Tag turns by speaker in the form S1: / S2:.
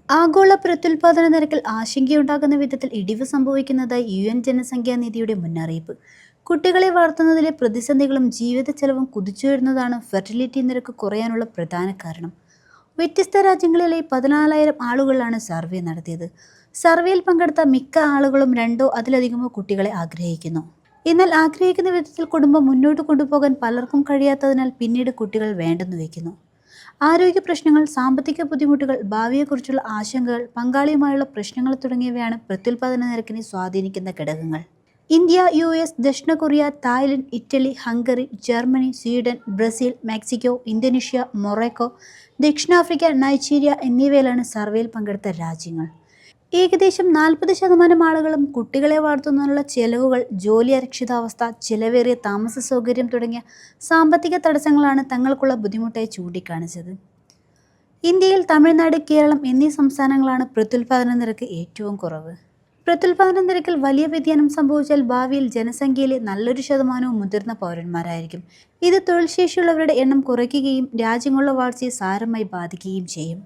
S1: ആഗോള പ്രത്യുൽപാദന നിരക്കിൽ ആശങ്കയുണ്ടാകുന്ന വിധത്തിൽ ഇടിവ് സംഭവിക്കുന്നതായി UN ജനസംഖ്യാ നിധിയുടെ മുന്നറിയിപ്പ്. കുട്ടികളെ വളർത്തുന്നതിലെ പ്രതിസന്ധികളും ജീവിത ചെലവും കുതിച്ചുയരുന്നതാണ് ഫെർട്ടിലിറ്റി നിരക്ക് കുറയാനുള്ള പ്രധാന കാരണം. വ്യത്യസ്ത രാജ്യങ്ങളിലെ 14,000 ആളുകളിലാണ് സർവേ നടത്തിയത്. സർവേയിൽ പങ്കെടുത്ത മിക്ക ആളുകളും 2 അതിലധികമോ കുട്ടികളെ ആഗ്രഹിക്കുന്നു. എന്നാൽ ആഗ്രഹിക്കുന്ന വിധത്തിൽ കുടുംബം മുന്നോട്ട് കൊണ്ടുപോകാൻ പലർക്കും കഴിയാത്തതിനാൽ പിന്നീട് കുട്ടികൾ വേണ്ടെന്ന് വയ്ക്കുന്നു. ആരോഗ്യ പ്രശ്നങ്ങൾ, സാമ്പത്തിക ബുദ്ധിമുട്ടുകൾ, ഭാവിയെക്കുറിച്ചുള്ള ആശങ്കകൾ, പങ്കാളിയുമായുള്ള പ്രശ്നങ്ങൾ തുടങ്ങിയവയാണ് പ്രത്യുൽപാദന നിരക്കിനെ സ്വാധീനിക്കുന്ന ഘടകങ്ങൾ. ഇന്ത്യ, US, ദക്ഷിണ Korea, Thailand, Italy, Hungary, Germany, Sweden, Brazil, Mexico, Indonesia, Morocco, ദക്ഷിണാഫ്രിക്ക, നൈജീരിയ എന്നിവയിലാണ് സർവേയിൽ പങ്കെടുത്ത രാജ്യങ്ങൾ. ഏകദേശം 40% ആളുകളും കുട്ടികളെ വളർത്തുന്നതിനുള്ള ചെലവുകൾ, ജോലി അരക്ഷിതാവസ്ഥ, ചിലവേറിയ താമസ സൗകര്യം തുടങ്ങിയ സാമ്പത്തിക തടസ്സങ്ങളാണ് തങ്ങൾക്കുള്ള ബുദ്ധിമുട്ടായി ചൂണ്ടിക്കാണിച്ചത്. ഇന്ത്യയിൽ തമിഴ്നാട്, കേരളം എന്നീ സംസ്ഥാനങ്ങളാണ് പ്രത്യുൽപാദന നിരക്ക് ഏറ്റവും കുറവ്. പ്രത്യുൽപാദന നിരക്കിൽ വലിയ വ്യതിയാനം സംഭവിച്ചാൽ ഭാവിയിൽ ജനസംഖ്യയിലെ നല്ലൊരു ശതമാനവും മുതിർന്ന പൗരന്മാരായിരിക്കും. ഇത് തൊഴിൽ ശേഷിയുള്ളവരുടെ എണ്ണം കുറയ്ക്കുകയും രാജ്യങ്ങളുടെ വളർച്ചയെ സാരമായി ബാധിക്കുകയും ചെയ്യും.